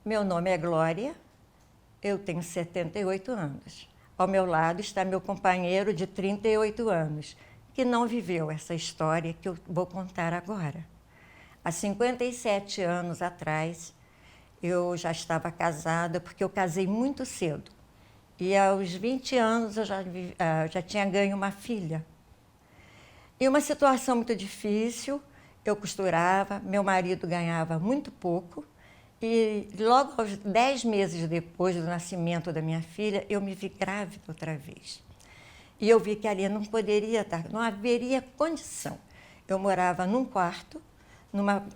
Meu nome é Glória, eu tenho 78 anos. Ao meu lado está meu companheiro de 38 anos, que não viveu essa história que eu vou contar agora. Há 57 anos atrás, eu já estava casada, porque eu casei muito cedo. E aos 20 anos eu já tinha ganho uma filha. E uma situação muito difícil, eu costurava, meu marido ganhava muito pouco, e logo aos 10 meses depois do nascimento da minha filha, eu me vi grávida outra vez. E eu vi que ali não haveria condição. Eu morava num quarto,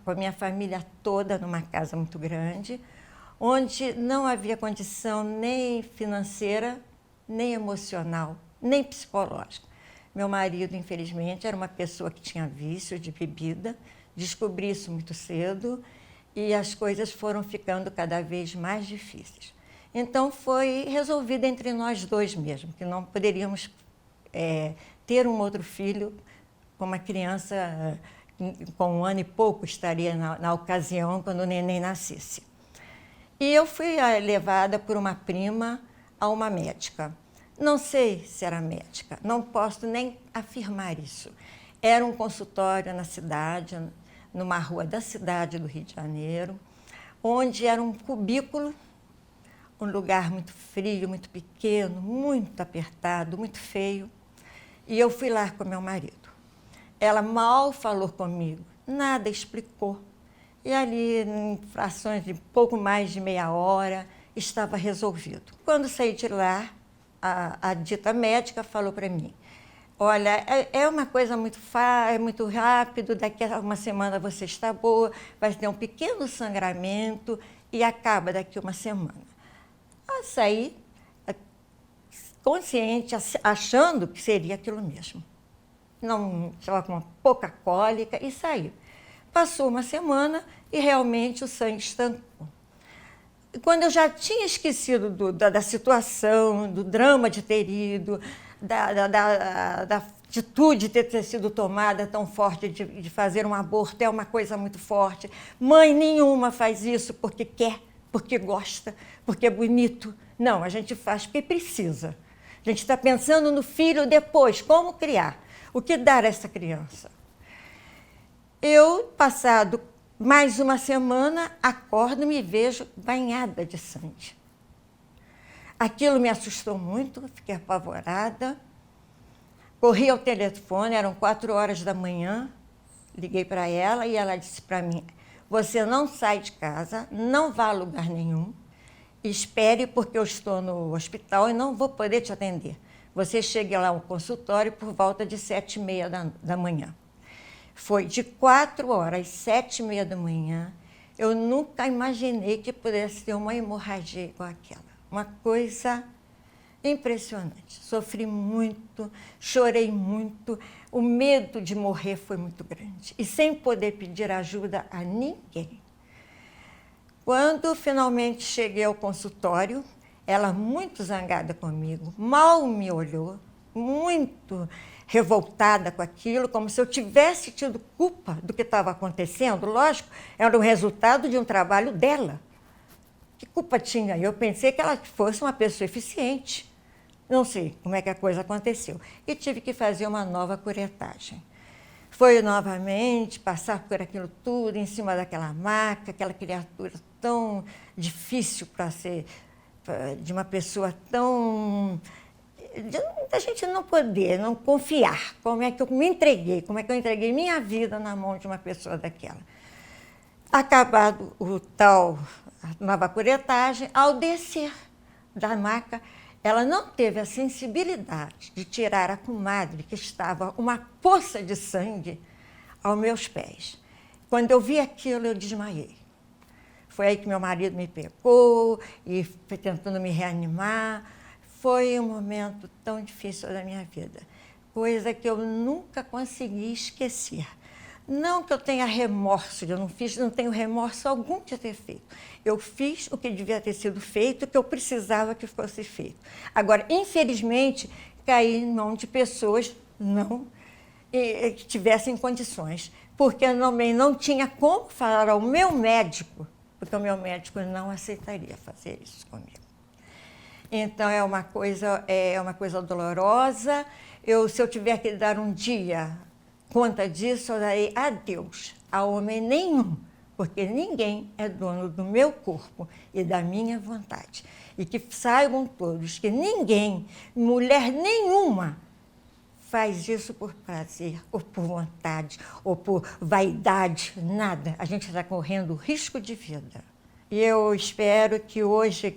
com a minha família toda, numa casa muito grande, onde não havia condição nem financeira, nem emocional, nem psicológica. Meu marido, infelizmente, era uma pessoa que tinha vício de bebida, descobri isso muito cedo, e as coisas foram ficando cada vez mais difíceis. Então foi resolvido entre nós dois mesmo, que não poderíamos ter um outro filho, com uma criança com 1 ano e pouco estaria na ocasião, quando o neném nascesse. E eu fui levada por uma prima a uma médica. Não sei se era médica, não posso nem afirmar isso. Era um consultório na cidade, numa rua da cidade do Rio de Janeiro, onde era um cubículo, um lugar muito frio, muito pequeno, muito apertado, muito feio. E eu fui lá com meu marido. Ela mal falou comigo, nada explicou. E ali, em frações de pouco mais de meia hora, estava resolvido. Quando saí de lá, a dita médica falou para mim: olha, é uma coisa muito muito rápido, daqui a uma semana você está boa, vai ter um pequeno sangramento e acaba daqui a uma semana. Eu saí consciente, achando que seria aquilo mesmo. Não, estava com uma pouca cólica e saí. Passou uma semana e realmente o sangue estancou. E quando eu já tinha esquecido da situação, do drama de ter ido, da atitude de ter sido tomada tão forte, de fazer um aborto, é uma coisa muito forte. Mãe nenhuma faz isso porque quer, porque gosta, porque é bonito. Não, a gente faz porque precisa. A gente está pensando no filho depois, como criar, o que dar a essa criança. Eu, passado mais uma semana, acordo e me vejo banhada de sangue. Aquilo me assustou muito, fiquei apavorada. Corri ao telefone, eram 4 horas da manhã, liguei para ela e ela disse para mim: você não sai de casa, não vá a lugar nenhum, espere porque eu estou no hospital e não vou poder te atender. Você chegue lá ao consultório por volta de 7h30 da manhã. Foi de 4 horas às 7h30 da manhã. Eu nunca imaginei que pudesse ter uma hemorragia igual aquela. Uma coisa impressionante. Sofri muito, chorei muito. O medo de morrer foi muito grande. E sem poder pedir ajuda a ninguém. Quando finalmente cheguei ao consultório, ela muito zangada comigo, mal me olhou, muito revoltada com aquilo, como se eu tivesse tido culpa do que estava acontecendo. Lógico, era o resultado de um trabalho dela. Que culpa tinha? Eu pensei que ela fosse uma pessoa eficiente. Não sei como é que a coisa aconteceu. E tive que fazer uma nova curetagem. Foi novamente passar por aquilo tudo, em cima daquela maca, aquela criatura tão difícil para ser, de uma pessoa tão... a gente não poder, não confiar. Como é que eu me entreguei, como é que eu entreguei minha vida na mão de uma pessoa daquela. Acabado a nova curetagem, ao descer da maca, ela não teve a sensibilidade de tirar a comadre, que estava uma poça de sangue aos meus pés. Quando eu vi aquilo, eu desmaiei. Foi aí que meu marido me pegou e foi tentando me reanimar. Foi um momento tão difícil da minha vida, coisa que eu nunca consegui esquecer. Não que eu tenha remorso, eu não tenho remorso algum de ter feito. Eu fiz o que devia ter sido feito, o que eu precisava que fosse feito. Agora, infelizmente, caí em mão de pessoas que tivessem condições, porque eu não tinha como falar ao meu médico, porque o meu médico não aceitaria fazer isso comigo. Então é uma coisa dolorosa. Se eu tiver que dar um dia conta disso, eu darei a Deus, a homem nenhum, porque ninguém é dono do meu corpo e da minha vontade. E que saibam todos que ninguém, mulher nenhuma, faz isso por prazer, ou por vontade, ou por vaidade, nada. A gente está correndo risco de vida. E eu espero que hoje,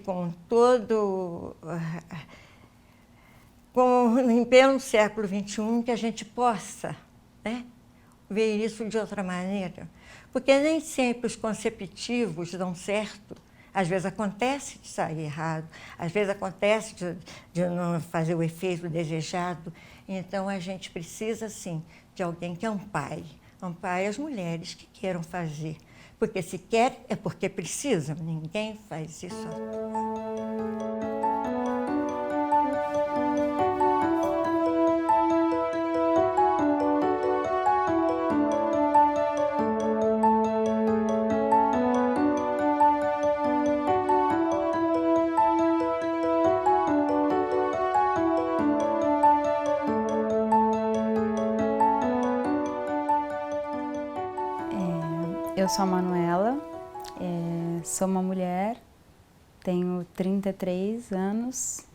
em pleno século XXI, que a gente possa, né, ver isso de outra maneira. Porque nem sempre os conceptivos dão certo. Às vezes acontece de sair errado, às vezes acontece de não fazer o efeito desejado. Então, a gente precisa, sim, de alguém que ampare as mulheres que queiram fazer. Porque se quer, é porque precisam. Ninguém faz isso à toa. Eu sou a Manuela, sou uma mulher, tenho 33 anos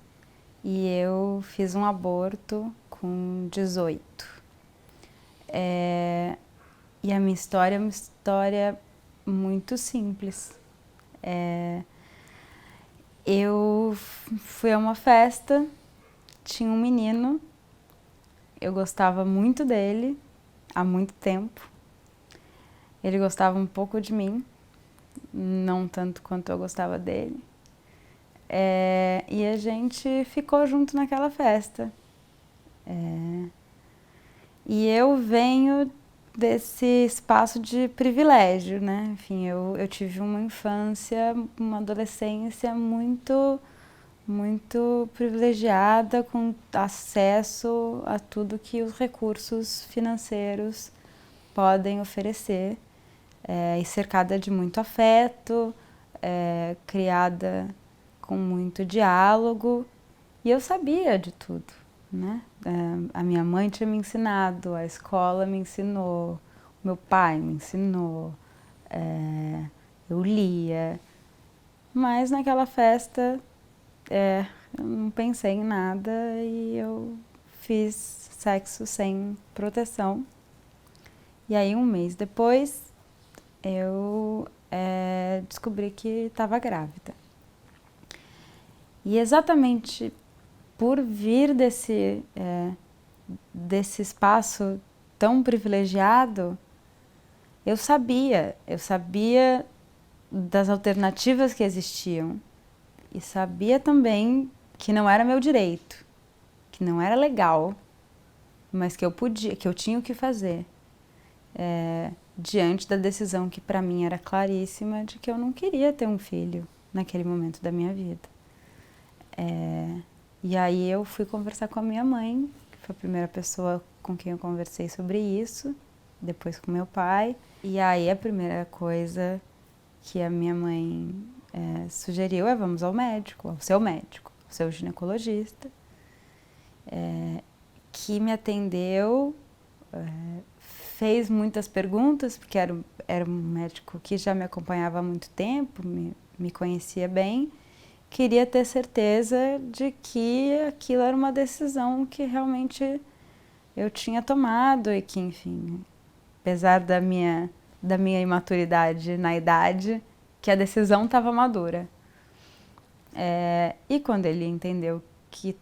e eu fiz um aborto com 18. E a minha história é uma história muito simples. Eu fui a uma festa, tinha um menino, eu gostava muito dele há muito tempo. Ele gostava um pouco de mim, não tanto quanto eu gostava dele. E a gente ficou junto naquela festa. E eu venho desse espaço de privilégio, né? Enfim, eu tive uma infância, uma adolescência muito privilegiada, com acesso a tudo que os recursos financeiros podem oferecer. E cercada de muito afeto, criada com muito diálogo, e eu sabia de tudo, né? A minha mãe tinha me ensinado, a escola me ensinou, meu pai me ensinou, eu lia, mas naquela festa eu não pensei em nada e eu fiz sexo sem proteção. E aí, um mês depois, eu descobri que estava grávida. E exatamente por vir desse espaço tão privilegiado, eu sabia das alternativas que existiam e sabia também que não era meu direito, que não era legal, mas que eu tinha o que fazer. Diante da decisão que para mim era claríssima de que eu não queria ter um filho naquele momento da minha vida. E aí eu fui conversar com a minha mãe, que foi a primeira pessoa com quem eu conversei sobre isso, depois com meu pai. E aí a primeira coisa que a minha mãe sugeriu vamos ao médico, ao seu ginecologista, que me atendeu, fez muitas perguntas, porque era um médico que já me acompanhava há muito tempo, me conhecia bem, queria ter certeza de que aquilo era uma decisão que realmente eu tinha tomado e que, enfim, apesar da minha imaturidade na idade, que a decisão estava madura. E quando ele entendeu que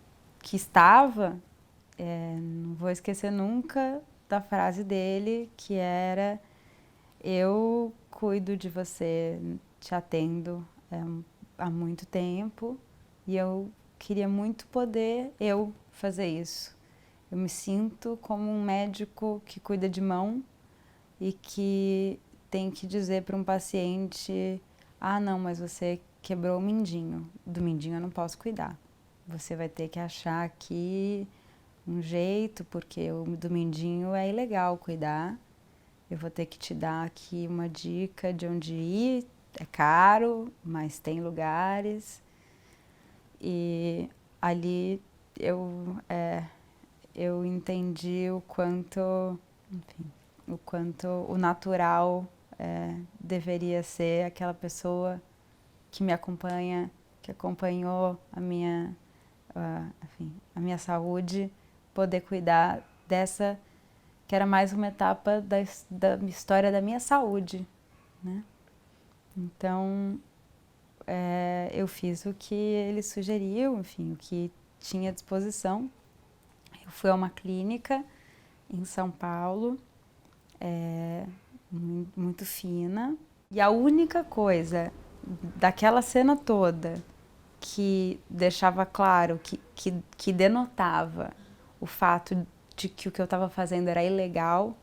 estava, não vou esquecer nunca da frase dele, que era: eu cuido de você, te atendo há muito tempo e eu queria muito poder eu fazer isso. Eu me sinto como um médico que cuida de mão e que tem que dizer para um paciente: ah, não, mas você quebrou o mindinho, do mindinho eu não posso cuidar. Você vai ter que achar aqui um jeito, porque o do mindinho é ilegal cuidar. Eu vou ter que te dar aqui uma dica de onde ir, é caro, mas tem lugares. E ali eu entendi o quanto, enfim, o quanto o natural deveria ser aquela pessoa que me acompanha, que acompanhou enfim, a minha saúde, poder cuidar dessa, que era mais uma etapa da história da minha saúde, né? Então, eu fiz o que ele sugeriu, enfim, o que tinha à disposição. Eu fui a uma clínica em São Paulo, muito fina, e a única coisa daquela cena toda que deixava claro, que denotava o fato de que o que eu estava fazendo era ilegal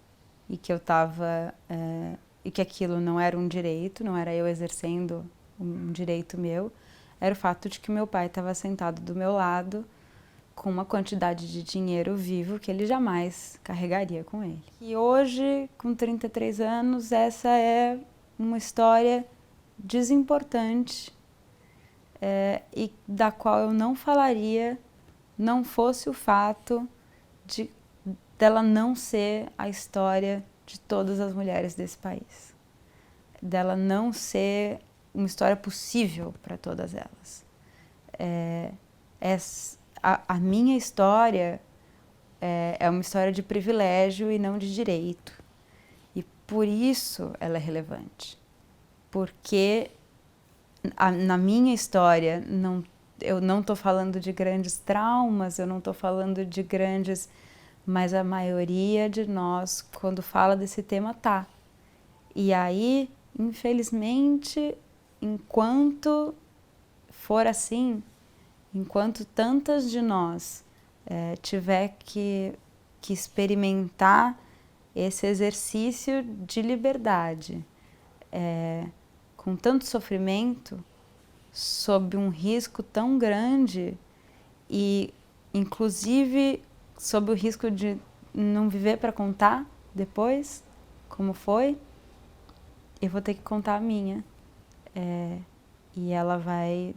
e que e que aquilo não era um direito, não era eu exercendo um direito meu, era o fato de que meu pai estava sentado do meu lado com uma quantidade de dinheiro vivo que ele jamais carregaria com ele. E hoje, com 33 anos, essa é uma história desimportante e da qual eu não falaria não fosse o fato dela não ser a história de todas as mulheres desse país. Dela não ser uma história possível para todas elas. A minha história é uma história de privilégio e não de direito. E por isso ela é relevante. Porque na minha história, eu não estou falando de grandes traumas, eu não estou falando de grandes... Mas a maioria de nós, quando fala desse tema, tá. E aí, infelizmente, enquanto for assim, enquanto tantas de nós tiver que experimentar esse exercício de liberdade, com tanto sofrimento, sob um risco tão grande e, inclusive, sob o risco de não viver para contar depois como foi, eu vou ter que contar a minha. E ela vai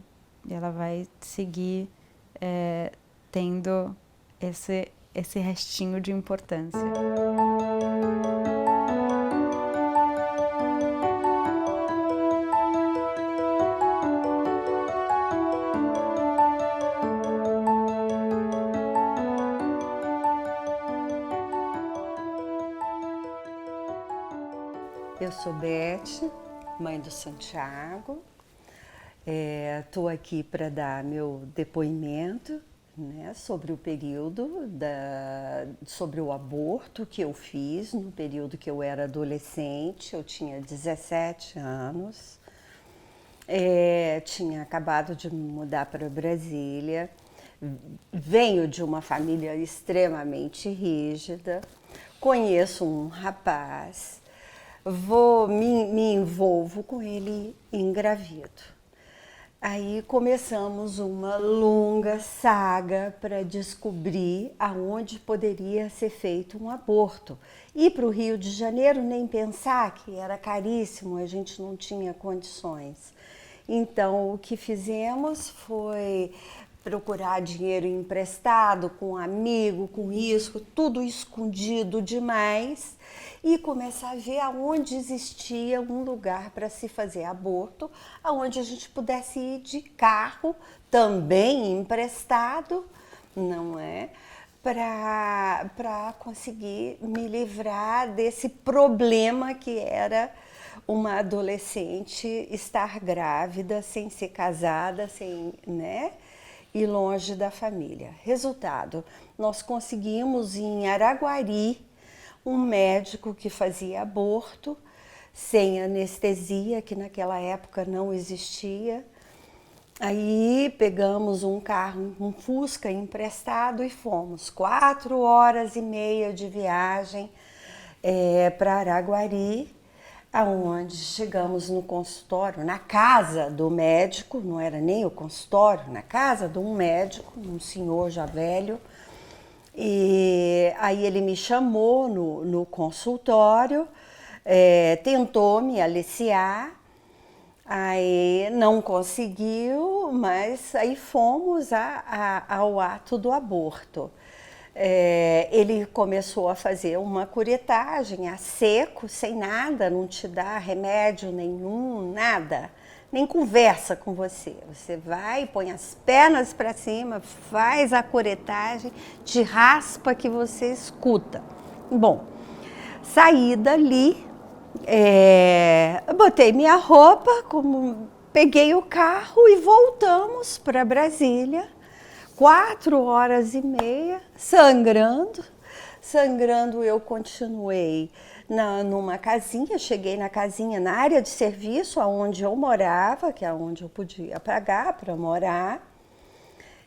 seguir tendo esse restinho de importância. Eu sou Beth, mãe do Santiago. Estou aqui para dar meu depoimento, né, sobre o período, sobre o aborto que eu fiz no período que eu era adolescente. Eu tinha 17 anos, tinha acabado de me mudar para Brasília, venho de uma família extremamente rígida, conheço um rapaz, me envolvo com ele e engravido. Aí começamos uma longa saga para descobrir aonde poderia ser feito um aborto. Ir para o Rio de Janeiro, nem pensar, que era caríssimo, a gente não tinha condições. Então o que fizemos foi procurar dinheiro emprestado com um amigo, com risco, tudo escondido demais, e começar a ver aonde existia um lugar para se fazer aborto, aonde a gente pudesse ir de carro, também emprestado, não é? Para conseguir me livrar desse problema que era uma adolescente estar grávida, sem ser casada, sem, né? E longe da família. Resultado, nós conseguimos em Araguari um médico que fazia aborto sem anestesia, que naquela época não existia. Aí pegamos um carro, um Fusca emprestado e fomos 4 horas e meia de viagem para Araguari, aonde chegamos no consultório, na casa do médico, não era nem o consultório, na casa de um médico, um senhor já velho. E aí ele me chamou no consultório, tentou me aliciar Aí não conseguiu, mas aí fomos ao ato do aborto. Ele começou a fazer uma curetagem a seco, sem nada, não te dá remédio nenhum, nada, nem conversa com você. Você vai, põe as pernas para cima, faz a curetagem, te raspa que você escuta. Bom, saí dali, botei minha roupa, peguei o carro e voltamos para Brasília. 4 horas e meia, sangrando. Sangrando, eu continuei numa casinha, cheguei na casinha, na área de serviço, onde eu morava, que é onde eu podia pagar para morar.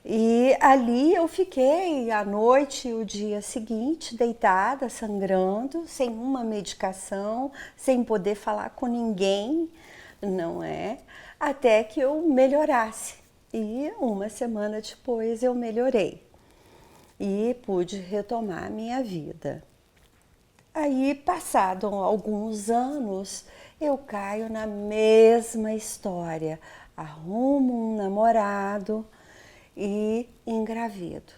E ali eu fiquei a noite e o dia seguinte deitada, sangrando, sem uma medicação, sem poder falar com ninguém, não é? Até que eu melhorasse. E uma semana depois eu melhorei e pude retomar a minha vida. Aí, passado alguns anos, eu caio na mesma história. Arrumo um namorado e engravido.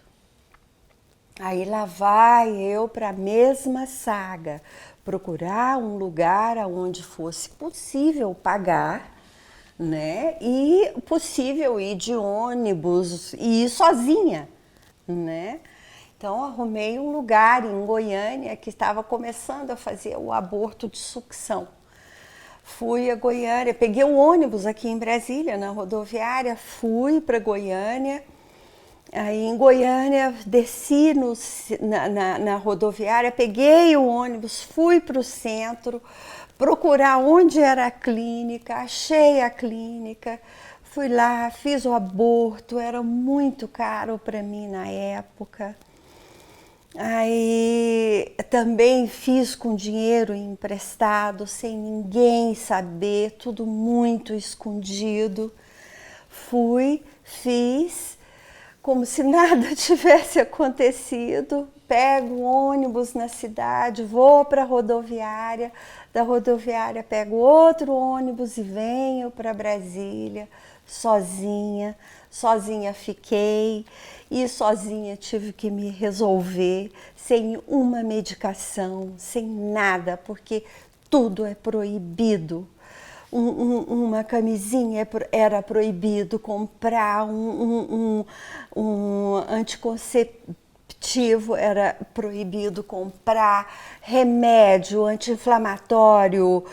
Aí lá vai eu para a mesma saga, procurar um lugar onde fosse possível pagar, né? E possível ir de ônibus e ir sozinha, né? Então arrumei um lugar em Goiânia que estava começando a fazer o aborto de sucção. Fui a Goiânia, peguei um ônibus aqui em Brasília, na rodoviária, fui para Goiânia. Aí em Goiânia, desci na rodoviária, peguei o ônibus, fui para o centro, procurar onde era a clínica, achei a clínica, fui lá, fiz o aborto, era muito caro para mim na época. Aí também fiz com dinheiro emprestado, sem ninguém saber, tudo muito escondido. Fui, fiz, como se nada tivesse acontecido, pego um ônibus na cidade, vou para a rodoviária, da rodoviária pego outro ônibus e venho para Brasília, sozinha fiquei e sozinha tive que me resolver, sem uma medicação, sem nada, porque tudo é proibido. Uma camisinha era proibido, comprar um anticonceptivo era proibido, comprar remédio anti-inflamatório,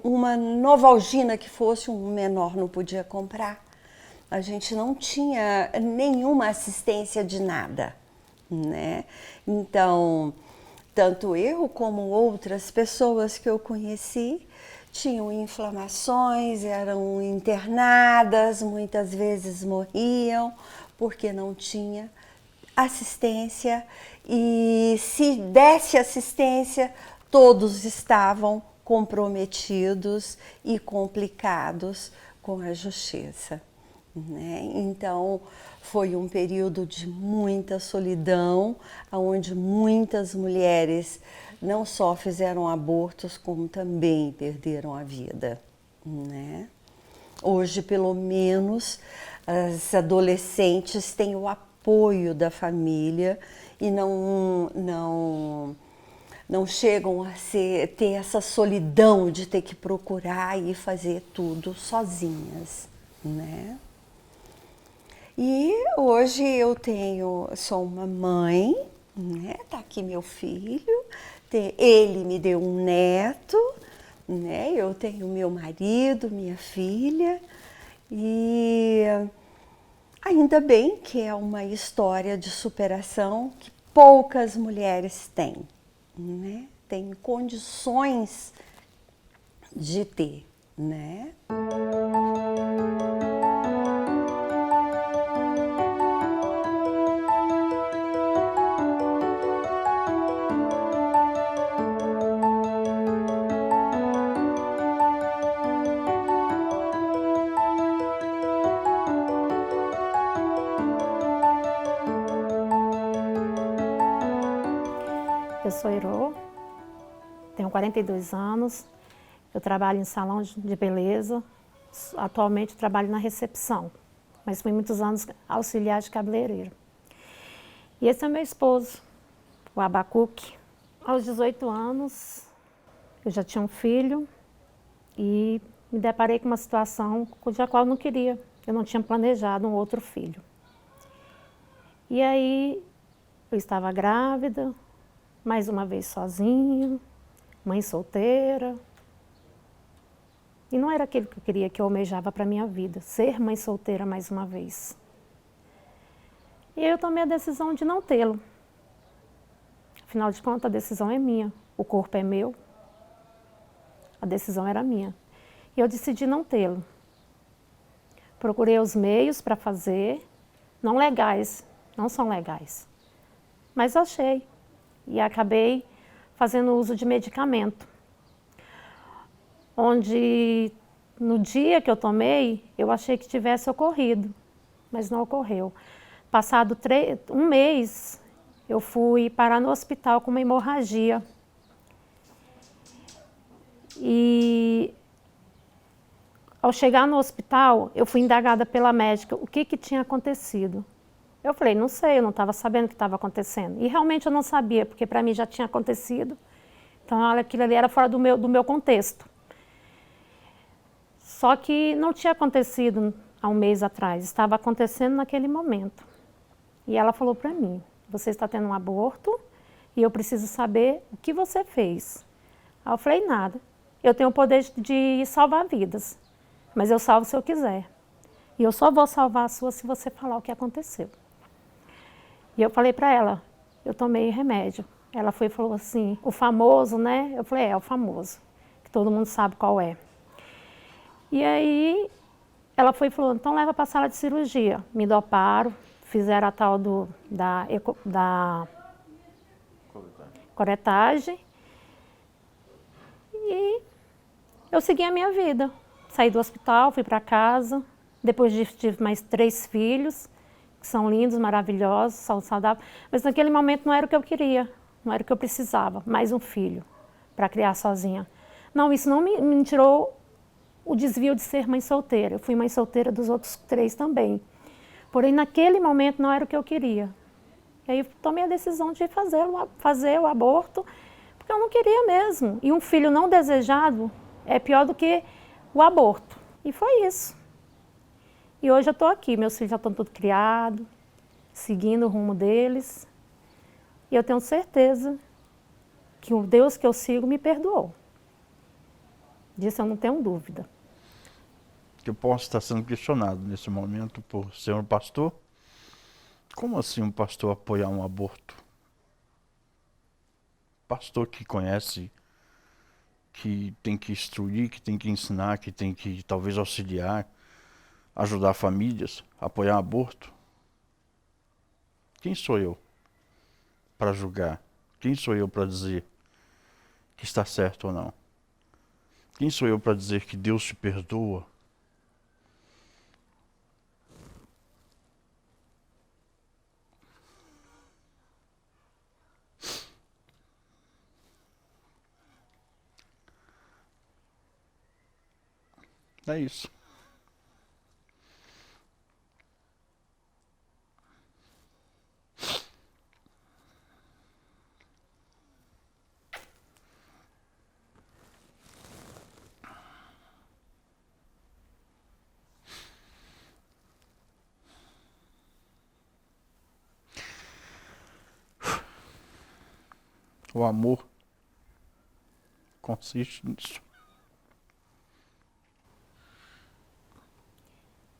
uma Novalgina que fosse um menor não podia comprar. A gente não tinha nenhuma assistência de nada, né? Então, tanto eu como outras pessoas que eu conheci tinham inflamações, eram internadas, muitas vezes morriam porque não tinha assistência, e se desse assistência, todos estavam comprometidos e complicados com a justiça, né? Então, foi um período de muita solidão, onde muitas mulheres não só fizeram abortos, como também perderam a vida, né? Hoje, pelo menos, as adolescentes têm o apoio da família e não chegam a ter essa solidão de ter que procurar e fazer tudo sozinhas, né? E hoje sou uma mãe, né? Tá aqui meu filho, ele me deu um neto, né? Eu tenho meu marido, minha filha, e ainda bem que é uma história de superação que poucas mulheres têm, né? Têm condições de ter, né? Eu sou Irô, tenho 42 anos, Eu trabalho em salão de beleza, atualmente trabalho na recepção, mas fui muitos anos auxiliar de cabeleireiro. E esse é meu esposo, o Abacuque. Aos 18 anos, eu já tinha um filho e me deparei com uma situação cuja qual eu não queria. Eu não tinha planejado um outro filho. E aí, eu estava grávida, mais uma vez sozinha, mãe solteira. E não era aquilo que eu queria, que eu almejava para a minha vida, ser mãe solteira mais uma vez. E eu tomei a decisão de não tê-lo. Afinal de contas, a decisão é minha, o corpo é meu, a decisão era minha. E eu decidi não tê-lo. Procurei os meios para fazer, não legais, não são legais, mas achei. E acabei fazendo uso de medicamento, onde no dia que eu tomei, eu achei que tivesse ocorrido, mas não ocorreu. Passado um mês, eu fui parar no hospital com uma hemorragia. E ao chegar no hospital, eu fui indagada pela médica o que tinha acontecido. Eu falei, não sei, eu não estava sabendo o que estava acontecendo. E realmente eu não sabia, porque para mim já tinha acontecido. Então aquilo ali era fora do meu contexto. Só que não tinha acontecido há um mês atrás, estava acontecendo naquele momento. E ela falou para mim, você está tendo um aborto e eu preciso saber o que você fez. Aí eu falei, nada. Eu tenho o poder de salvar vidas, mas eu salvo se eu quiser. E eu só vou salvar a sua se você falar o que aconteceu. E eu falei para ela, eu tomei remédio. Ela foi e falou assim, o famoso, né? Eu falei, é o famoso, que todo mundo sabe qual é. E aí ela foi e falou, então leva para a sala de cirurgia. Me doparam, fizeram a tal da coretagem. E eu segui a minha vida. Saí do hospital, fui para casa. Depois tive mais 3 filhos, que são lindos, maravilhosos, são saudáveis. Mas naquele momento não era o que eu queria, não era o que eu precisava. Mais um filho para criar sozinha. Não, isso não me tirou o desvio de ser mãe solteira. Eu fui mãe solteira dos outros 3 também. Porém, naquele momento não era o que eu queria. E aí eu tomei a decisão de fazer o aborto, porque eu não queria mesmo. E um filho não desejado é pior do que o aborto. E foi isso. E hoje eu estou aqui, meus filhos já estão todos criados, seguindo o rumo deles. E eu tenho certeza que o Deus que eu sigo me perdoou. Disso eu não tenho dúvida. Eu posso estar sendo questionado nesse momento por ser um pastor? Como assim um pastor apoiar um aborto? Pastor que conhece, que tem que instruir, que tem que ensinar, que tem que talvez auxiliar, ajudar famílias, apoiar um aborto? Quem sou eu para julgar? Quem sou eu para dizer que está certo ou não? Quem sou eu para dizer que Deus te perdoa? É isso. O amor consiste nisso.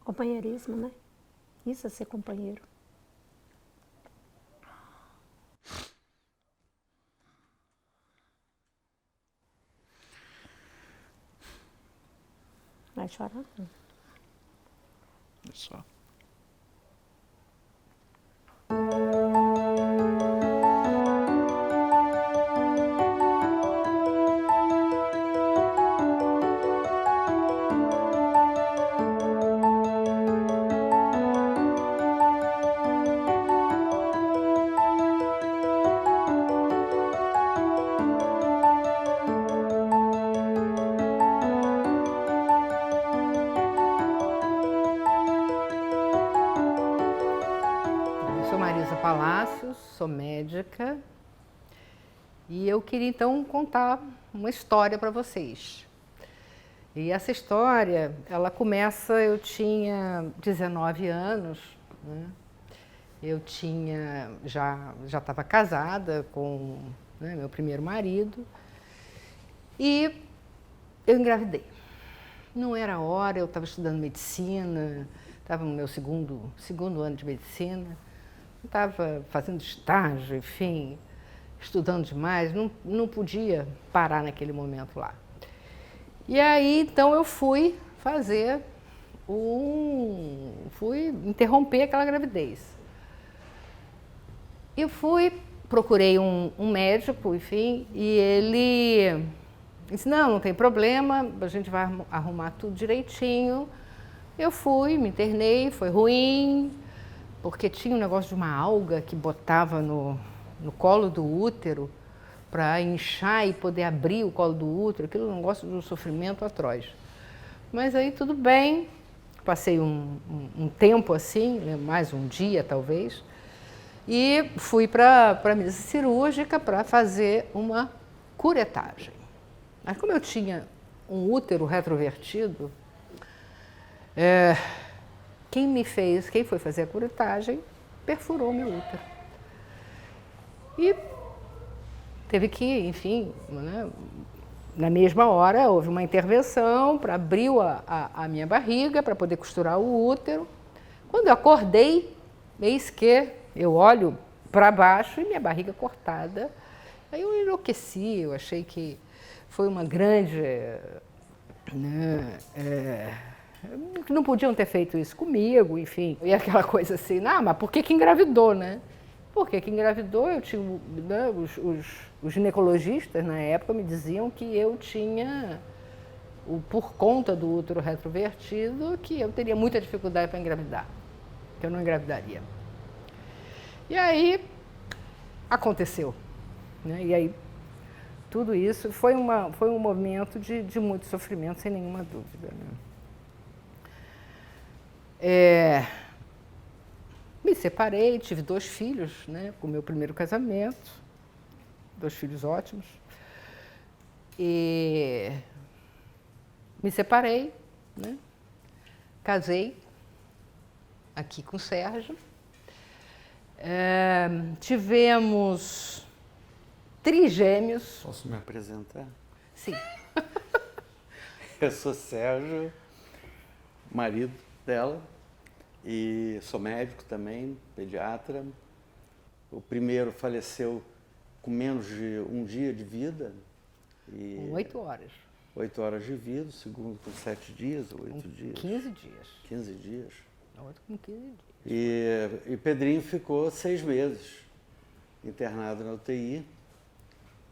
Companheirismo, né? Isso é ser companheiro. Vai chorar? É só. Palacios, sou médica e eu queria então contar uma história para vocês. E essa história, ela começa, eu tinha 19 anos, né? Eu já estava casada com, né, meu primeiro marido e eu engravidei. Não era a hora, eu estava estudando medicina, estava no meu segundo ano de medicina, estava fazendo estágio, enfim, estudando demais, não podia parar naquele momento lá. E aí, então, eu fui interromper aquela gravidez. Eu procurei um médico, enfim, e ele disse, não tem problema, a gente vai arrumar tudo direitinho. Eu fui, me internei, foi ruim, porque tinha um negócio de uma alga que botava no colo do útero para inchar e poder abrir o colo do útero, aquilo é um negócio de um sofrimento atroz. Mas aí tudo bem, passei um tempo assim, mais um dia talvez, e fui para a mesa cirúrgica para fazer uma curetagem. Mas como eu tinha um útero retrovertido, quem foi fazer a curetagem perfurou meu útero. E teve que, enfim, né, na mesma hora houve uma intervenção para abrir a minha barriga para poder costurar o útero. Quando eu acordei, eis que eu olho para baixo e minha barriga cortada. Aí eu enlouqueci, eu achei que foi uma grande... né, que não podiam ter feito isso comigo, enfim. E aquela coisa assim, mas por que engravidou, né? Por que engravidou? Eu tinha, né, os ginecologistas na época me diziam que eu tinha, por conta do útero retrovertido, que eu teria muita dificuldade para engravidar, que eu não engravidaria. E aí aconteceu, né? E aí tudo isso foi um momento de muito sofrimento, sem nenhuma dúvida, né? Me separei, tive 2 filhos, né, com o meu primeiro casamento, 2 filhos ótimos. E me separei, né, casei aqui com o Sérgio. Tivemos trigêmeos. Posso me apresentar? Sim. Eu sou Sérgio, marido dela. E sou médico também, pediatra. O primeiro faleceu com menos de um dia de vida. Com 8 horas. 8 horas de vida, o segundo com 7 dias, ou 8 dias. 15 dias. 15 dias. O outro com 15 dias. E Pedrinho ficou 6 meses internado na UTI.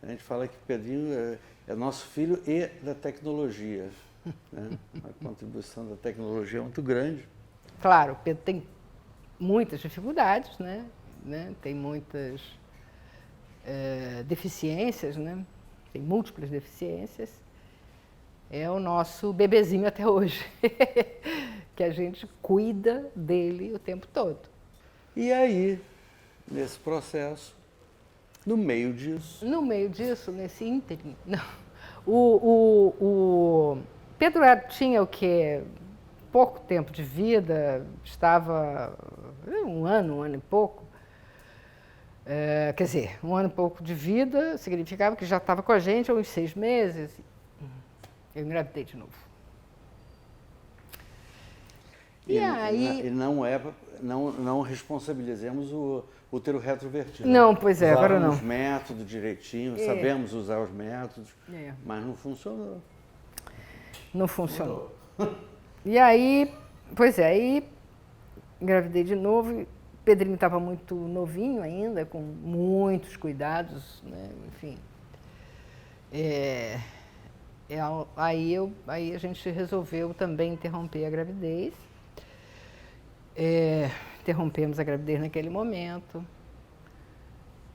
A gente fala que Pedrinho é nosso filho e da tecnologia, né? A contribuição da tecnologia é muito grande. Claro, Pedro tem muitas dificuldades, né? Tem muitas deficiências, né? Tem múltiplas deficiências. É o nosso bebezinho até hoje, que a gente cuida dele o tempo todo. E aí, nesse processo, no meio disso... Nesse ínterim, não. O Pedro tinha o quê? Pouco tempo de vida, estava um ano e pouco. Quer dizer, um ano e pouco de vida significava que já estava com a gente há uns 6 meses. Eu engravidei de novo. E aí... E não responsabilizemos o útero retrovertido. Não, pois é, agora não. Usávamos os métodos direitinho, sabemos usar os métodos, mas não funcionou. Não funcionou. E aí, aí engravidei de novo. Pedrinho estava muito novinho ainda, com muitos cuidados, né? Enfim. Aí a gente resolveu também interromper a gravidez. Interrompemos a gravidez naquele momento,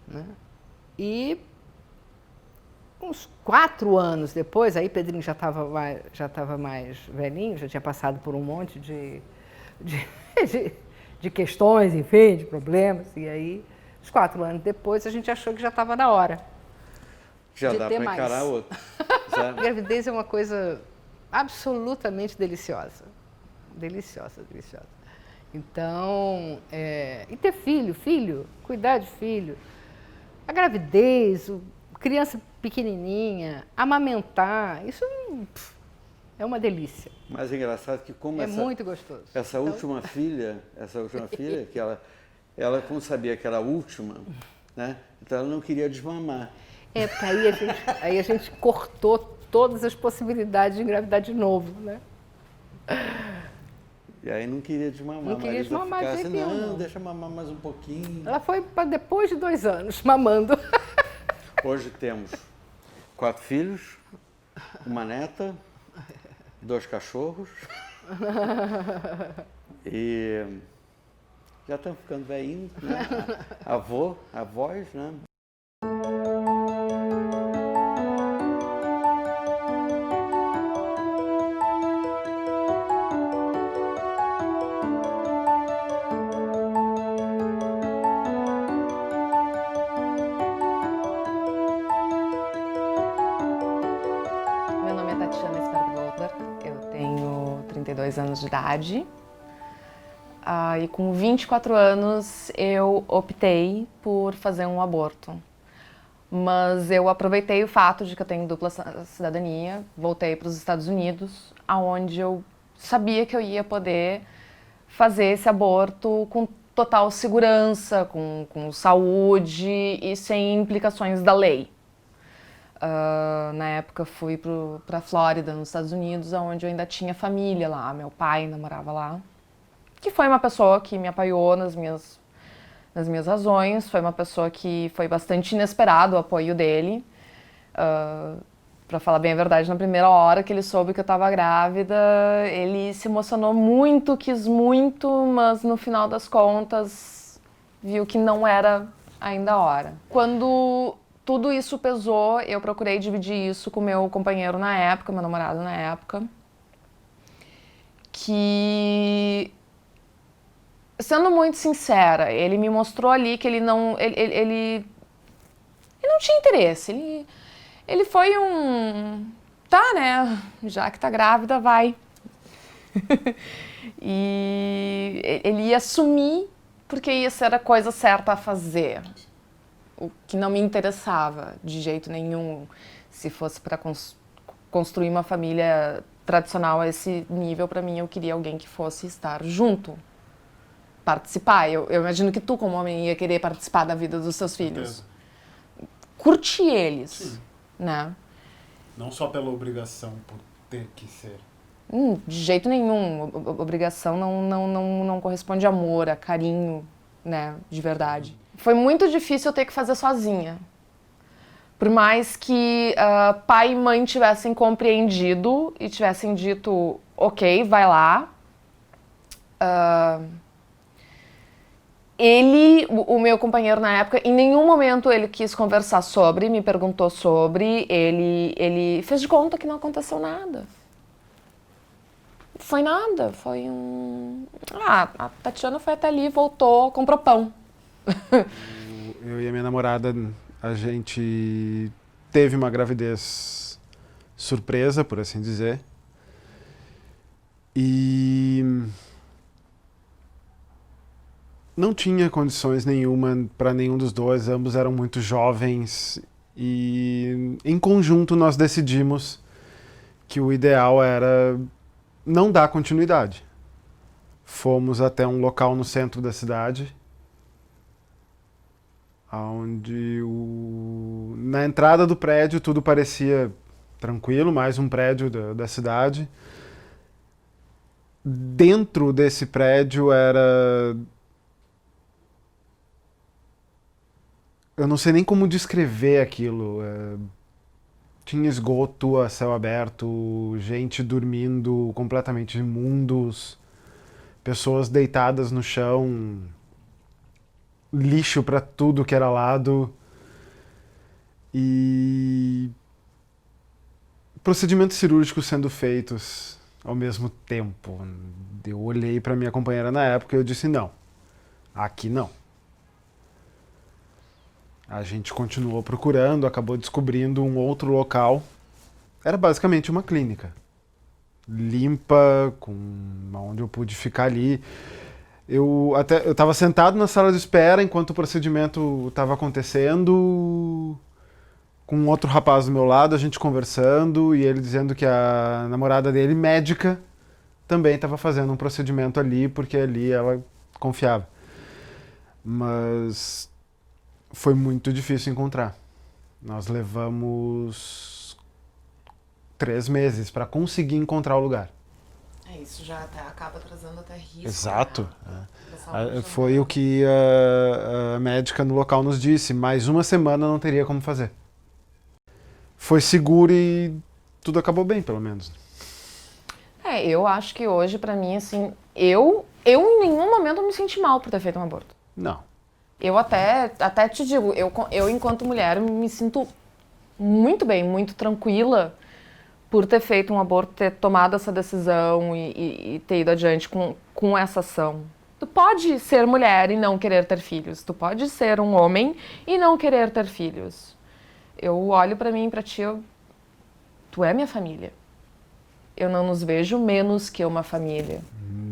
né? E uns 4 anos depois, aí Pedrinho já estava mais velhinho, já tinha passado por um monte de de questões, enfim, de problemas. E aí, uns 4 anos depois, a gente achou que já estava na hora. Já de dá ter para mais. encarar outro. A gravidez é uma coisa absolutamente deliciosa. Deliciosa, deliciosa. Então, e ter filho, cuidar de filho, a gravidez, criança pequenininha, amamentar, isso é uma delícia. Mas é engraçado que como É muito gostoso. essa última filha, que ela como sabia que era a última, né? Então ela não queria desmamar. Porque aí a gente cortou todas as possibilidades de engravidar de novo, né? E aí não queria desmamar. Não queria desmamar de jeito nenhum, não, não. deixa mamar mais um pouquinho. Ela foi para depois de 2 anos mamando. Hoje temos 4 filhos, uma neta, 2 cachorros. E já estão ficando velhinhos, né? Avós, né? Meu nome é Tatiana Spergoldberg, eu tenho 32 anos de idade e com 24 anos eu optei por fazer um aborto. Mas eu aproveitei o fato de que eu tenho dupla cidadania, voltei para os Estados Unidos, aonde eu sabia que eu ia poder fazer esse aborto com total segurança, com saúde e sem implicações da lei. Na época fui para a Flórida, nos Estados Unidos, onde eu ainda tinha família lá, meu pai ainda morava lá, que foi uma pessoa que me apoiou nas minhas razões, foi uma pessoa que foi bastante inesperado o apoio dele. Para falar bem a verdade, na primeira hora que ele soube que eu estava grávida, ele se emocionou muito, quis muito, mas no final das contas viu que não era ainda a hora. Quando tudo isso pesou, eu procurei dividir isso com meu companheiro na época, meu namorado na época, que, sendo muito sincera, ele me mostrou ali que ele não tinha interesse, ele foi tá, né, já que tá grávida, vai. E ele ia assumir porque ia ser a coisa certa a fazer. O que não me interessava de jeito nenhum, se fosse para construir uma família tradicional a esse nível, para mim eu queria alguém que fosse estar junto, participar. Eu imagino que tu, como homem, ia querer participar da vida dos seus filhos. Curtir eles, sim, né? Não só pela obrigação, por ter que ser. De jeito nenhum. Obrigação não corresponde a amor, a carinho, né, de verdade. Foi muito difícil eu ter que fazer sozinha. Por mais que pai e mãe tivessem compreendido e tivessem dito, ok, vai lá. O meu companheiro na época, em nenhum momento ele quis conversar sobre, me perguntou sobre, ele fez de conta que não aconteceu nada. Foi nada, foi a Tatiana foi até ali, voltou, comprou pão. Eu e a minha namorada, a gente teve uma gravidez surpresa, por assim dizer. E não tinha condições nenhuma para nenhum dos dois, ambos eram muito jovens e em conjunto nós decidimos que o ideal era não dar continuidade. Fomos até um local no centro da cidade, onde na entrada do prédio tudo parecia tranquilo, mais um prédio da cidade. Dentro desse prédio era... Eu não sei nem como descrever aquilo. Tinha esgoto a céu aberto, gente dormindo completamente imundos, pessoas deitadas no chão, lixo para tudo que era lado e procedimentos cirúrgicos sendo feitos ao mesmo tempo. Eu olhei para minha companheira na época e eu disse não, Aqui não. A gente continuou procurando, acabou descobrindo um outro local. Era basicamente uma clínica. Limpa, onde eu pude ficar ali. Eu estava sentado na sala de espera enquanto o procedimento estava acontecendo, com um outro rapaz do meu lado, a gente conversando, e ele dizendo que a namorada dele, médica, também estava fazendo um procedimento ali, porque ali ela confiava. Mas foi muito difícil encontrar. Nós levamos 3 meses para conseguir encontrar o lugar. Isso já acaba trazendo até risco. Exato. Né? Foi o que a médica no local nos disse. Mais uma semana não teria como fazer. Foi seguro e tudo acabou bem, pelo menos. Eu acho que hoje, pra mim, assim, eu em nenhum momento me senti mal por ter feito um aborto. Não. Eu até te digo, eu enquanto mulher me sinto muito bem, muito tranquila por ter feito um aborto, ter tomado essa decisão e ter ido adiante com essa ação. Tu pode ser mulher e não querer ter filhos. Tu pode ser um homem e não querer ter filhos. Eu olho pra mim e pra ti, tu é minha família. Eu não nos vejo menos que uma família.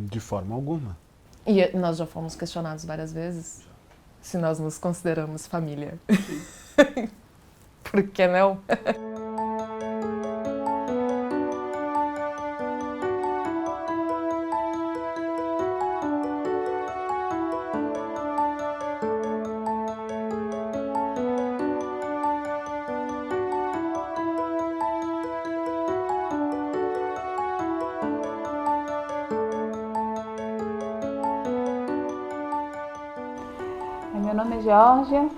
De forma alguma. E nós já fomos questionados várias vezes se nós nos consideramos família. Por que não? Meu nome é Georgia,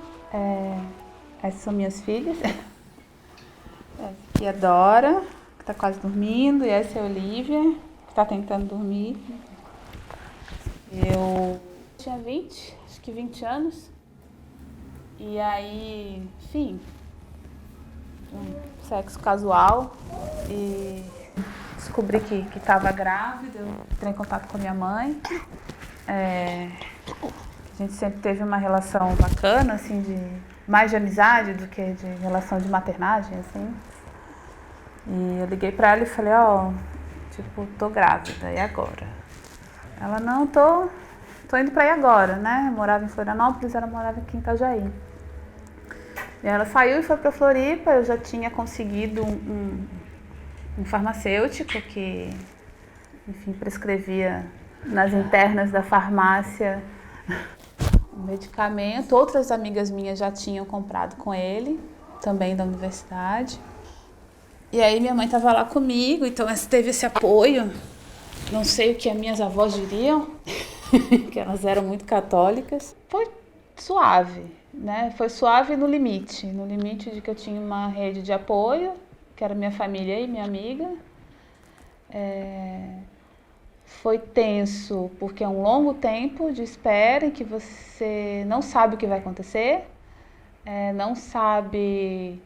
essas são minhas filhas. Essa aqui é a Dora, que está quase dormindo, e essa é a Olivia, que está tentando dormir. Eu tinha 20 anos, e aí, enfim, um sexo casual, e descobri que estava grávida, eu entrei em contato com a minha mãe. A gente sempre teve uma relação bacana, assim, mais de amizade do que de relação de maternagem, assim. E eu liguei pra ela e falei, tô grávida, e agora? Ela, não, tô indo pra aí agora, né? Eu morava em Florianópolis, ela morava aqui em Itajaí. E ela saiu e foi pra Floripa, eu já tinha conseguido um farmacêutico que, enfim, prescrevia nas internas da farmácia um medicamento. Outras amigas minhas já tinham comprado com ele, também da universidade. E aí minha mãe estava lá comigo, então teve esse apoio. Não sei o que as minhas avós diriam, que elas eram muito católicas. Foi suave, né? Foi suave no limite de que eu tinha uma rede de apoio, que era minha família e minha amiga. Foi tenso, porque é um longo tempo de espera em que você não sabe o que vai acontecer, não sabe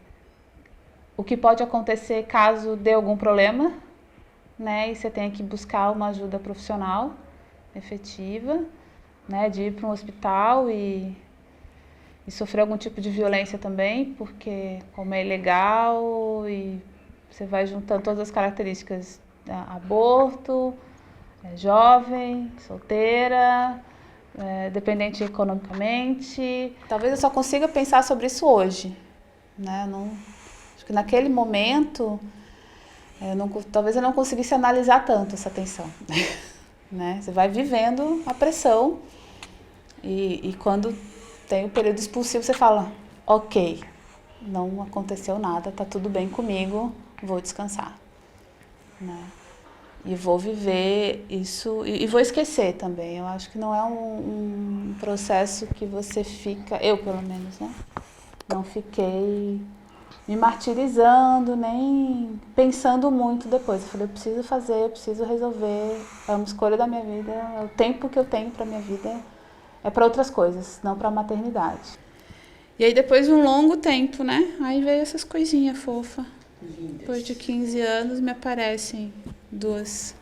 o que pode acontecer caso dê algum problema, né? E você tem que buscar uma ajuda profissional efetiva, né? De ir para um hospital e sofrer algum tipo de violência também, porque como é ilegal e você vai juntando todas as características, aborto, jovem, solteira, dependente economicamente. Talvez eu só consiga pensar sobre isso hoje, né? Acho que naquele momento, talvez eu não conseguisse analisar tanto essa tensão, né? Você vai vivendo a pressão e quando tem o período expulsivo você fala, ok, não aconteceu nada, tá tudo bem comigo, vou descansar, né? E vou viver isso e vou esquecer também. Eu acho que não é um processo que você fica, eu pelo menos, né? Não fiquei me martirizando, nem pensando muito depois. Eu falei, eu preciso fazer, eu preciso resolver. É uma escolha da minha vida, é o tempo que eu tenho para minha vida é para outras coisas, não para a maternidade. E aí depois de um longo tempo, né? Aí veio essas coisinhas fofas. Depois de 15 anos me aparecem 2.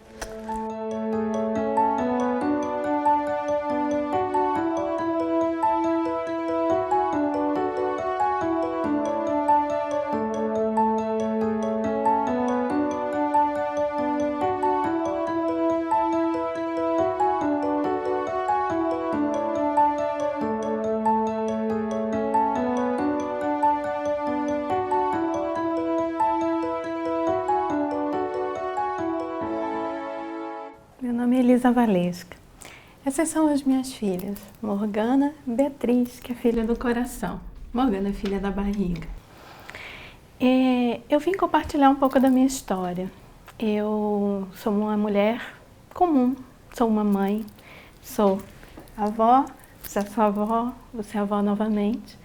nome é Elisa Valesca. Essas são as minhas filhas, Morgana, Beatriz, que é filha do coração. Morgana é filha da barriga. Eu vim compartilhar um pouco da minha história. Eu sou uma mulher comum, sou uma mãe, sou avó, já sou avó, vou ser avó novamente.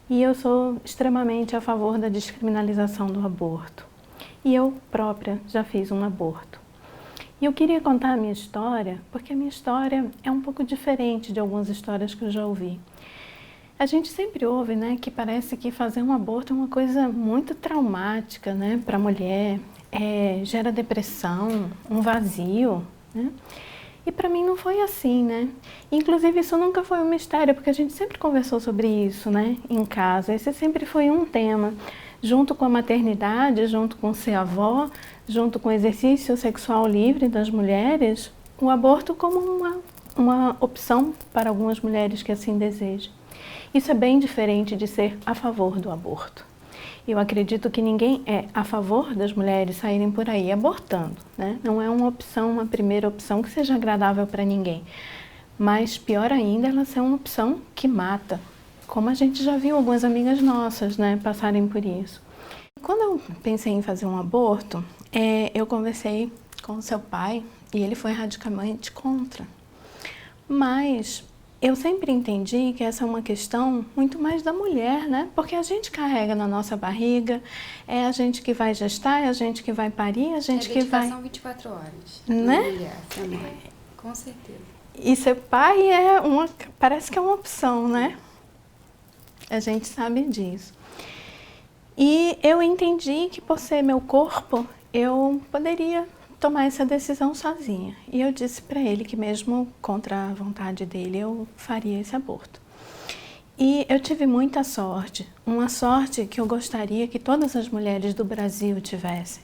E eu sou extremamente a favor da descriminalização do aborto. E eu própria já fiz um aborto. E eu queria contar a minha história, porque a minha história é um pouco diferente de algumas histórias que eu já ouvi. A gente sempre ouve, né, que parece que fazer um aborto é uma coisa muito traumática, né, para a mulher, gera depressão, um vazio, né? E para mim não foi assim, né? Inclusive isso nunca foi um mistério, porque a gente sempre conversou sobre isso, né, em casa. Esse sempre foi um tema, junto com a maternidade, junto com ser avó, junto com o exercício sexual livre das mulheres, o aborto como uma opção para algumas mulheres que assim desejam. Isso é bem diferente de ser a favor do aborto. Eu acredito que ninguém é a favor das mulheres saírem por aí abortando, né? Não é uma opção, uma primeira opção que seja agradável para ninguém. Mas pior ainda, ela ser uma opção que mata, como a gente já viu algumas amigas nossas, né, passarem por isso. Quando eu pensei em fazer um aborto, eu conversei com o seu pai e ele foi radicalmente contra. Mas eu sempre entendi que essa é uma questão muito mais da mulher, né? Porque a gente carrega na nossa barriga, é a gente que vai gestar, é a gente que vai parir, a gente que vai... São 24 horas. Né? Mulher, ser mãe. Com certeza. E ser pai parece que é uma opção, né? A gente sabe disso. E eu entendi que por ser meu corpo, eu poderia tomar essa decisão sozinha. E eu disse para ele que mesmo contra a vontade dele, eu faria esse aborto. E eu tive muita sorte, uma sorte que eu gostaria que todas as mulheres do Brasil tivessem.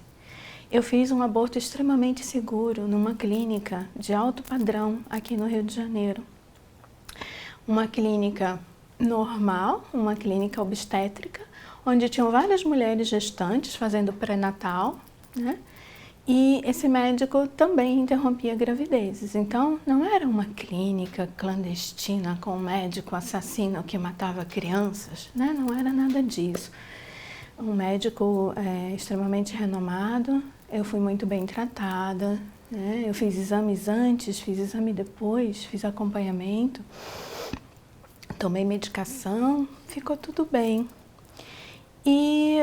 Eu fiz um aborto extremamente seguro numa clínica de alto padrão aqui no Rio de Janeiro. Uma clínica normal, uma clínica obstétrica, onde tinham várias mulheres gestantes fazendo pré-natal, né? E esse médico também interrompia gravidezes. Então, não era uma clínica clandestina com um médico assassino que matava crianças, né? Não era nada disso. Um médico extremamente renomado, eu fui muito bem tratada, né? Eu fiz exames antes, fiz exame depois, fiz acompanhamento, tomei medicação, ficou tudo bem. E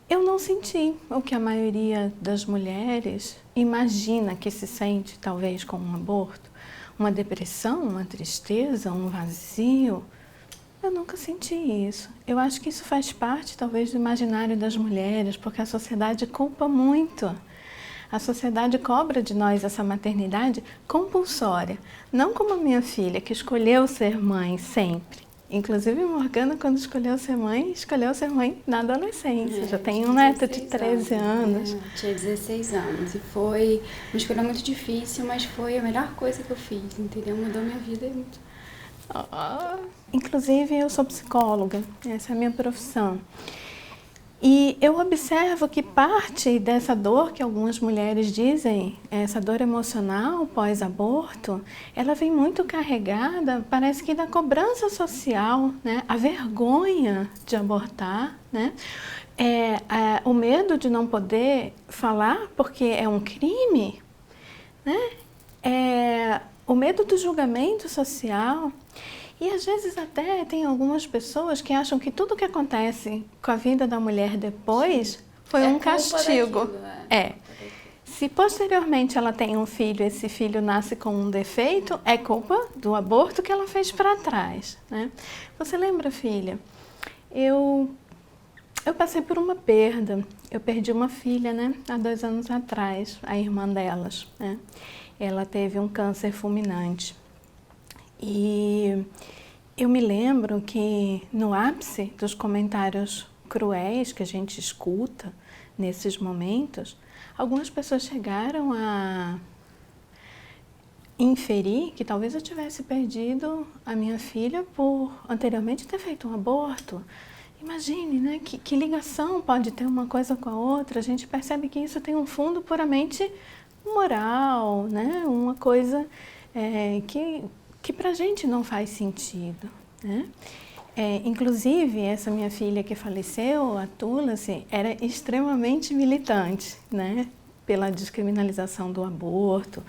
eu não senti o que a maioria das mulheres imagina que se sente, talvez, com um aborto. Uma depressão, uma tristeza, um vazio. Eu nunca senti isso. Eu acho que isso faz parte, talvez, do imaginário das mulheres, porque a sociedade culpa muito. A sociedade cobra de nós essa maternidade compulsória. Não como a minha filha, que escolheu ser mãe sempre. Inclusive, Morgana, quando escolheu ser mãe na adolescência. Já tem um neto de 13 anos. Tinha 16 anos. E foi uma escolha muito difícil, mas foi a melhor coisa que eu fiz, entendeu? Mudou minha vida muito. Inclusive, eu sou psicóloga. Essa é a minha profissão. E eu observo que parte dessa dor que algumas mulheres dizem, essa dor emocional pós-aborto, ela vem muito carregada, parece que da cobrança social, né? A vergonha de abortar, né? O medo de não poder falar porque é um crime, né? O medo do julgamento social. E às vezes até tem algumas pessoas que acham que tudo que acontece com a vida da mulher depois foi um castigo. Se posteriormente ela tem um filho, esse filho nasce com um defeito, é culpa do aborto que ela fez para trás, né? Você lembra, filha? Eu passei por uma perda. Eu perdi uma filha, né? Há 2 anos atrás, a irmã delas, né? Ela teve um câncer fulminante. E eu me lembro que no ápice dos comentários cruéis que a gente escuta nesses momentos, algumas pessoas chegaram a inferir que talvez eu tivesse perdido a minha filha por anteriormente ter feito um aborto. Imagine, né? Que ligação pode ter uma coisa com a outra? A gente percebe que isso tem um fundo puramente moral, né? Uma coisa que para a gente não faz sentido, né? Inclusive, essa minha filha que faleceu, a Tula, assim, era extremamente militante, né? Pela descriminalização do aborto,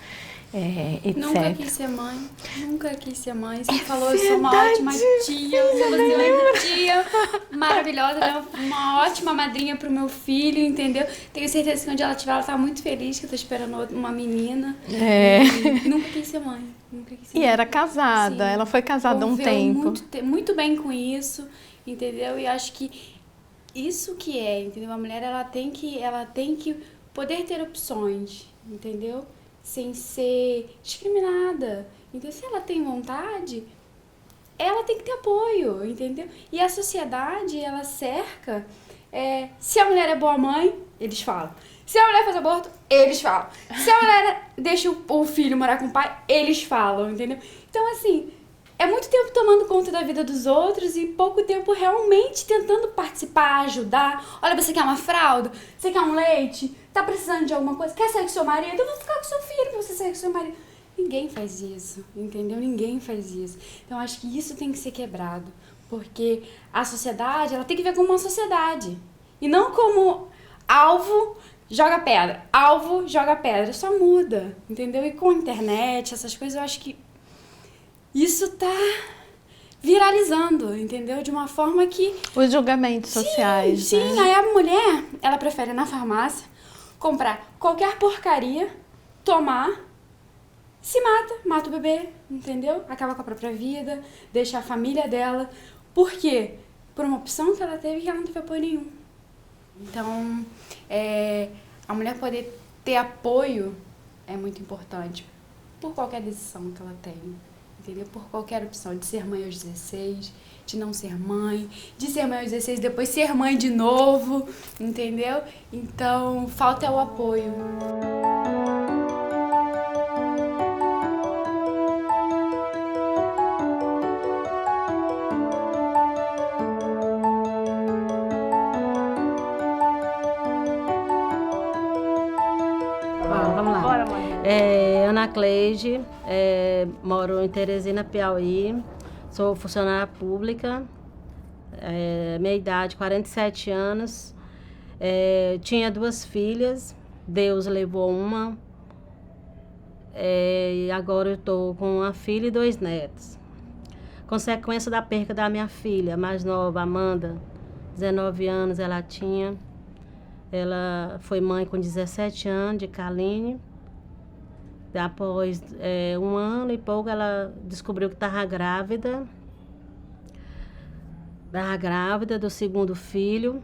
etc. Nunca quis ser mãe, nunca quis ser mãe. Você falou, eu sou uma ótima tia, você uma tia maravilhosa, né? Uma ótima madrinha pro meu filho, entendeu? Tenho certeza que onde ela estiver, ela tá muito feliz, que eu tô esperando uma menina. E nunca quis ser mãe. Nunca quis ser mãe. Era casada, ela foi casada um tempo. Muito bem com isso, entendeu? E acho que isso que entendeu? A mulher, ela tem que poder ter opções, entendeu? Sem ser discriminada. Então, se ela tem vontade, ela tem que ter apoio, entendeu? E a sociedade, ela cerca... se a mulher é boa mãe, eles falam. Se a mulher faz aborto, eles falam. Se a mulher deixa o filho morar com o pai, eles falam, entendeu? Então, assim, é muito tempo tomando conta da vida dos outros e pouco tempo realmente tentando participar, ajudar. Olha, você quer uma fralda? Você quer um leite? Tá precisando de alguma coisa? Quer sair com seu marido? Eu vou ficar com seu filho pra você sair com seu marido. Ninguém faz isso, entendeu? Ninguém faz isso. Então, acho que isso tem que ser quebrado. Porque a sociedade, ela tem que ver como uma sociedade. E não como alvo, joga pedra. Alvo, joga pedra. Só muda, entendeu? E com a internet, essas coisas, eu acho que isso tá viralizando, entendeu? De uma forma que... Os julgamentos sociais, Sim, né? Aí a mulher, ela prefere ir na farmácia, comprar qualquer porcaria, tomar, se mata o bebê, entendeu? Acaba com a própria vida, deixa a família dela. Por quê? Por uma opção que ela teve que ela não teve apoio nenhum. Então, a mulher poder ter apoio é muito importante por qualquer decisão que ela tem, entendeu? Por qualquer opção, de ser mãe aos 16, de não ser mãe, de ser mãe aos 16 depois ser mãe de novo, entendeu? Então, falta o apoio. Vamos lá. Ana Cleide, moro em Teresina, Piauí, sou funcionária pública, minha idade 47 anos, tinha 2 filhas, Deus levou uma, e agora eu estou com uma filha e 2 netos. Consequência da perca da minha filha mais nova, Amanda, 19 anos ela tinha. Ela foi mãe com 17 anos, de Kaline. Após 1 ano e pouco, ela descobriu que estava grávida. Estava grávida do 2º filho.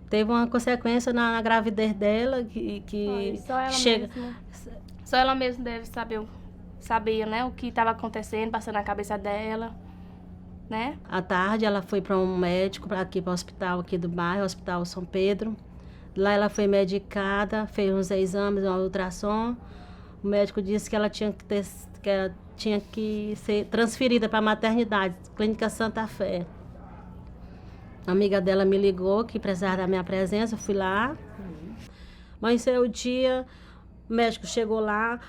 Teve uma consequência na gravidez dela que só ela mesma deve sabia, né, o que estava acontecendo, passando na cabeça dela. Né? À tarde, ela foi para um médico, aqui para o hospital aqui do bairro, Hospital São Pedro. Lá ela foi medicada, fez uns exames, uma ultrassom. O médico disse que ela tinha que ser transferida para a maternidade, Clínica Santa Fé. A amiga dela me ligou que precisava da minha presença, eu fui lá. Mas esse é o dia... O médico chegou lá,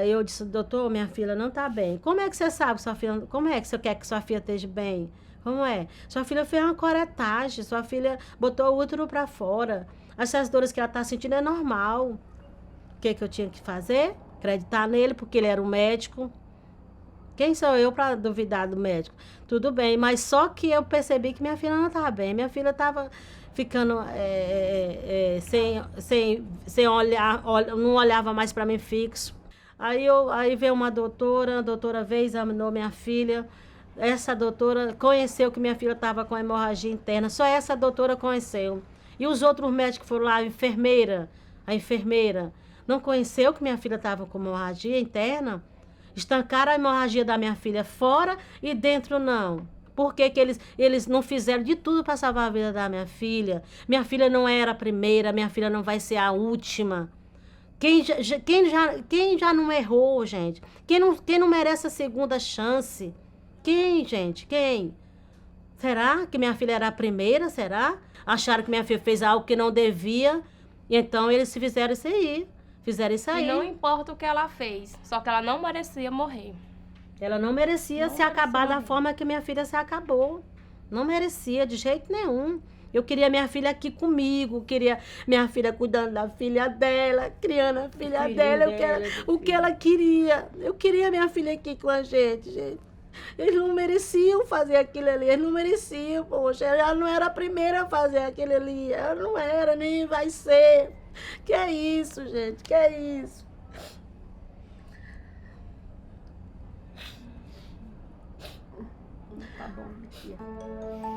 eu disse, doutor, minha filha não está bem. Como é que você sabe que sua filha... Como é que você quer que sua filha esteja bem? Como é? Sua filha fez uma coretagem, sua filha botou o útero para fora. Essas dores que ela está sentindo é normal. O que eu tinha que fazer? Acreditar nele, porque ele era um médico. Quem sou eu para duvidar do médico? Tudo bem, mas só que eu percebi que minha filha não estava bem. Minha filha estava... ficando sem olhar, não olhava mais para mim fixo. Aí veio uma doutora, a doutora veio, examinou minha filha. Essa doutora conheceu que minha filha estava com hemorragia interna, só essa doutora conheceu. E os outros médicos foram lá, a enfermeira não conheceu que minha filha estava com hemorragia interna, estancaram a hemorragia da minha filha fora e dentro não. Por que eles não fizeram de tudo para salvar a vida da minha filha? Minha filha não era a primeira, minha filha não vai ser a última. Quem já não errou, gente? Quem não merece a segunda chance? Quem, gente? Quem? Será que minha filha era a primeira? Será? acharam que minha filha fez algo que não devia, e então eles se fizeram isso aí. Fizeram isso aí. E não importa o que ela fez, só que ela não merecia morrer. Ela não merecia se acabar da forma que minha filha se acabou. Não merecia, de jeito nenhum. Eu queria minha filha aqui comigo, queria minha filha cuidando da filha dela, criando a filha dela, o que ela queria. Eu queria minha filha aqui com a gente. Eles não mereciam fazer aquilo ali, eles não mereciam, poxa. Ela não era a primeira a fazer aquilo ali, ela não era, nem vai ser. Que é isso, gente, que é isso? Tá bom, minha filha.